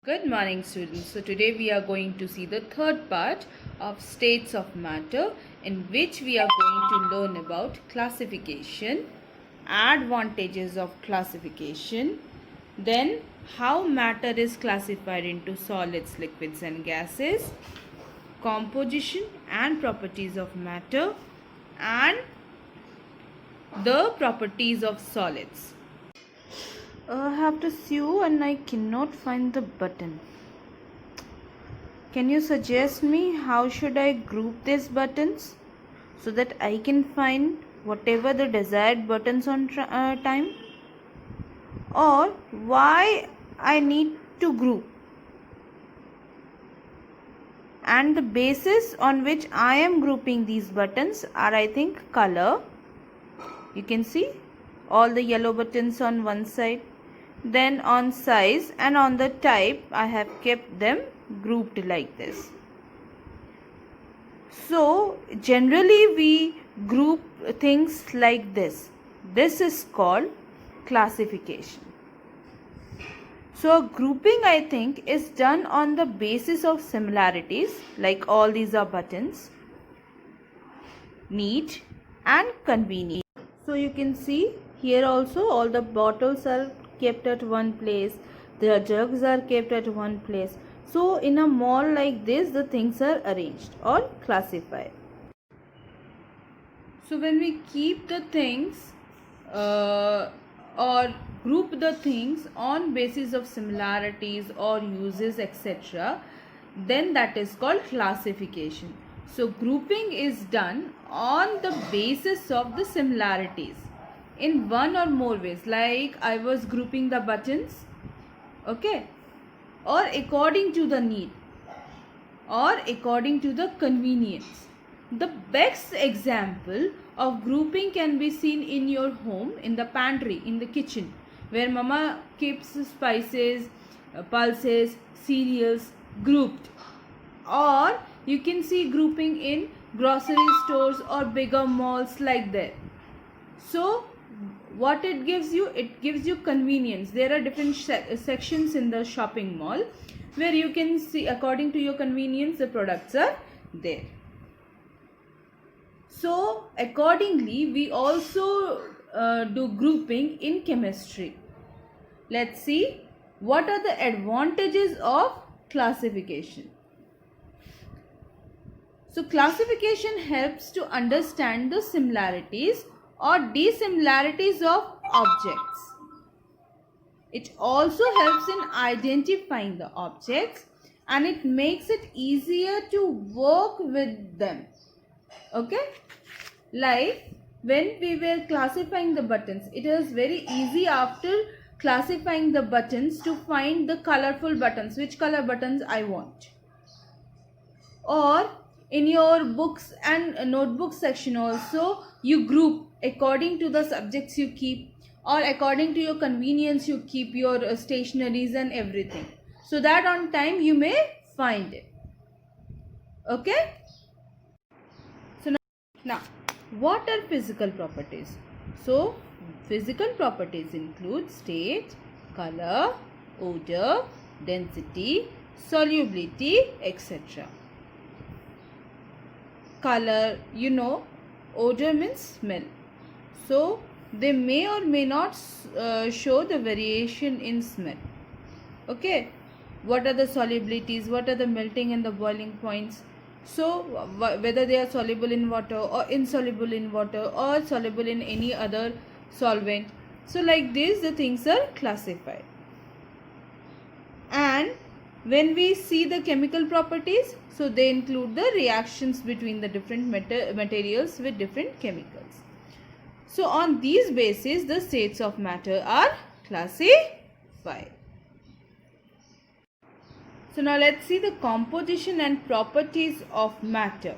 Good morning, students. So today we are going to see the third part of states of matter, in which we are going to learn about classification, advantages of classification, then how matter is classified into solids, liquids and gases, composition and properties of matter, and the properties of solids. I have to sew and I cannot find the button. Can you suggest me how should I group these buttons so that I can find whatever the desired buttons on time? Or why I need to group? And the basis on which I am grouping these buttons are, I think, color. You can see all the yellow buttons on one side. Then on size and on the type, I have kept them grouped like this. So generally we group things like this. This is called classification. So grouping, I think, is done on the basis of similarities, like all these are buttons, neat and convenient. So you can see here also all the bottles are kept at one place, the jugs are kept at one place. So in a mall like this, the things are arranged or classified. So when we keep the things or group the things on basis of similarities or uses, etc., then that is called classification. So grouping is done on the basis of the similarities in one or more ways, like I was grouping the buttons, okay, or according to the need or according to the convenience. The best example of grouping can be seen in your home, in the pantry, in the kitchen, where mama keeps spices, pulses, cereals grouped. Or you can see grouping in grocery stores or bigger malls like that. So what it gives you convenience. There are different sections in the shopping mall where you can see according to your convenience the products are there. So accordingly we also do grouping in chemistry. Let's see what are the advantages of classification. So classification helps to understand the similarities or dissimilarities of objects. It also helps in identifying the objects and it makes it easier to work with them. Okay? Like when we were classifying the buttons, it was very easy after classifying the buttons to find the colorful buttons, which color buttons I want. Or in your books and notebook section also, you group according to the subjects you keep, or according to your convenience you keep your stationaries and everything, so that on time you may find it. Okay? So now what are physical properties? So physical properties include state, color, odor, density, solubility, etc. Color, odor means smell. So they may or may not show the variation in smell. Okay, what are the solubilities, what are the melting and the boiling points? So whether they are soluble in water or insoluble in water or soluble in any other solvent. So like this the things are classified. And when we see the chemical properties, so they include the reactions between the different materials with different chemicals. So on these bases, the states of matter are classified. So now let's see the composition and properties of matter.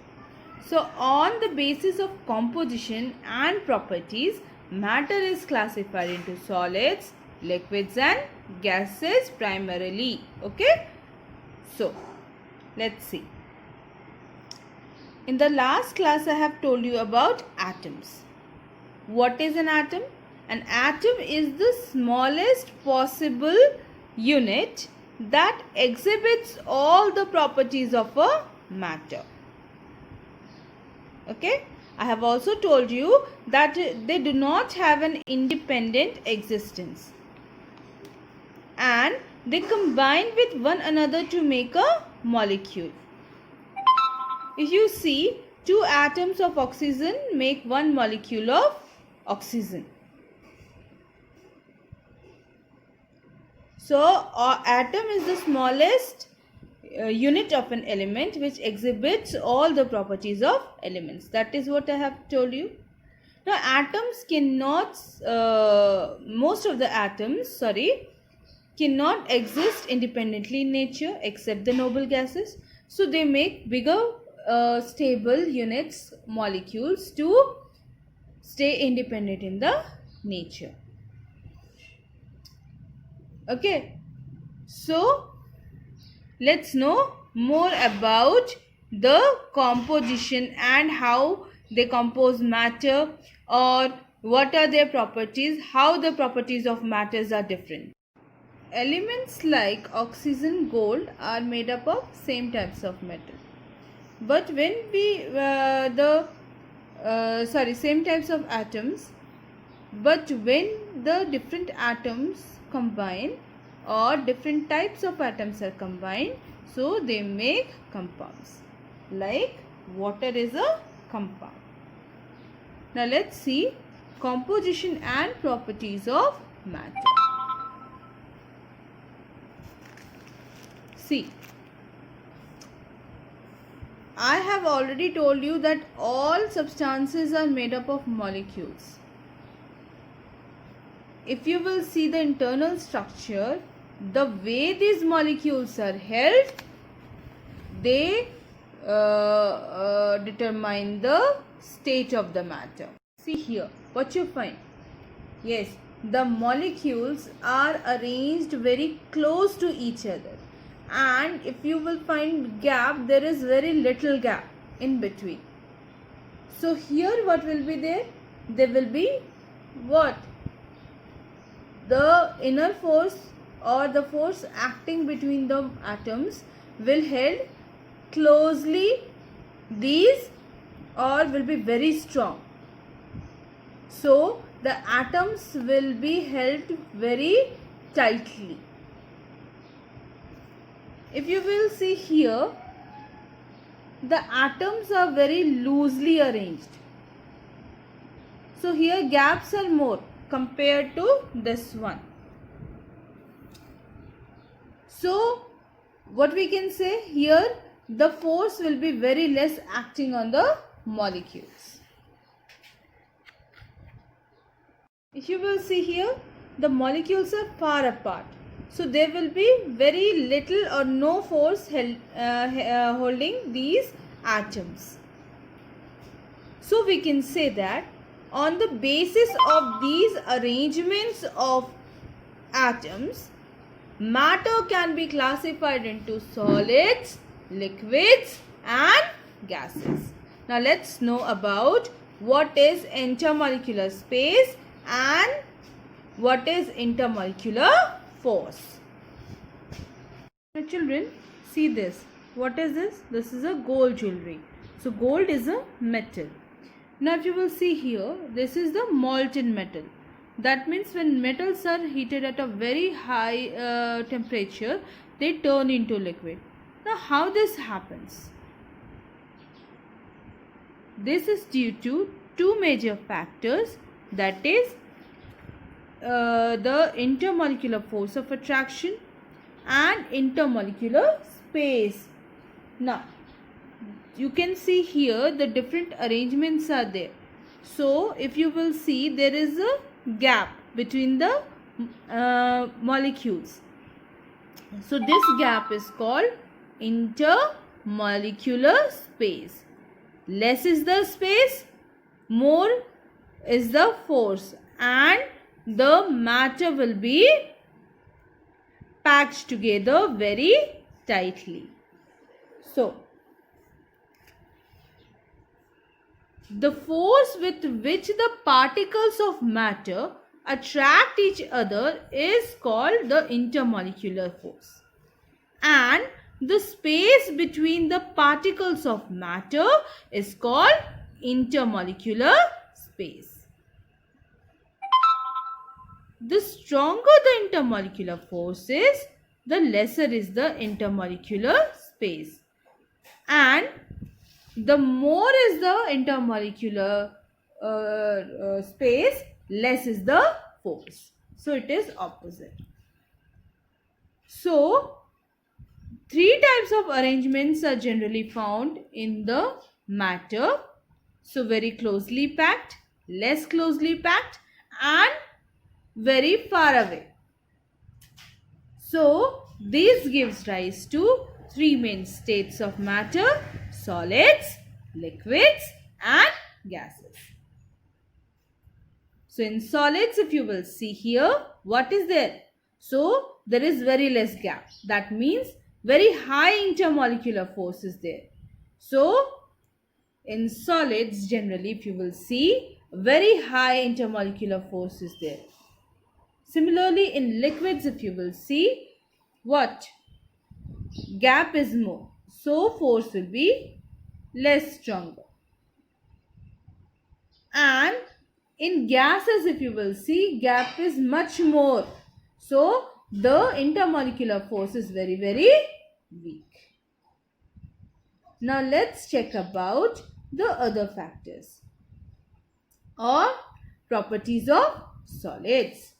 So on the basis of composition and properties, matter is classified into solids, liquids and gases primarily. Okay? So let's see. In the last class I have told you about atoms. What is an atom? An atom is the smallest possible unit that exhibits all the properties of a matter. Okay, I have also told you that they do not have an independent existence and they combine with one another to make a molecule. If you see, two atoms of oxygen make one molecule of oxygen. So, atom is the smallest unit of an element which exhibits all the properties of elements. That is what I have told you. Now, atoms cannot, most of the atoms, cannot exist independently in nature except the noble gases. So, they make bigger stable units, molecules to stay independent in the nature. Okay, so let's know more about the composition and how they compose matter, or what are their properties, how the properties of matters are different. Elements like oxygen, gold are made up of same types of metal. But when we same types of atoms, but when the different atoms combine or different types of atoms are combined, so they make compounds. Like water is a compound. Now let's see composition and properties of matter. See, I have already told you that all substances are made up of molecules. If you will see the internal structure, the way these molecules are held, they determine the state of the matter. See here, what you find? Yes, the molecules are arranged very close to each other. And if you will find gap, there is very little gap in between. So here what will be there? There will be what? The inner force or the force acting between the atoms will held closely these, or will be very strong. So the atoms will be held very tightly. If you will see here, the atoms are very loosely arranged. So here gaps are more compared to this one. So what we can say here, the force will be very less acting on the molecules. If you will see here, the molecules are far apart. So there will be very little or no force holding these atoms. So we can say that on the basis of these arrangements of atoms, matter can be classified into solids, liquids and gases. Now let's know about what is intermolecular space and what is intermolecular force. Now children, see this. What is this? This is a gold jewelry. So gold is a metal. Now if you will see here, this is the molten metal. That means when metals are heated at a very high temperature, they turn into liquid. Now how this happens? This is due to two major factors, that is the intermolecular force of attraction and intermolecular space. Now you can see here the different arrangements are there. So if you will see, there is a gap between the molecules. So this gap is called intermolecular space. Less is the space, more is the force, and the matter will be packed together very tightly. So the force with which the particles of matter attract each other is called the intermolecular force. and the space between the particles of matter is called intermolecular space. The stronger the intermolecular force is, the lesser is the intermolecular space. And the more is the intermolecular space, less is the force. So it is opposite. So three types of arrangements are generally found in the matter. So very closely packed, less closely packed, and very far away. So this gives rise to three main states of matter: solids, liquids, and gases. So in solids, if you will see here, what is there? So there is very less gap. That means very high intermolecular force is there. So in solids, generally, if you will see, very high intermolecular force is there. Similarly, in liquids, if you will see, what? Gap is more. So force will be less stronger. And in gases, if you will see, gap is much more. So the intermolecular force is very, very weak. Now let's check about the other factors or properties of solids.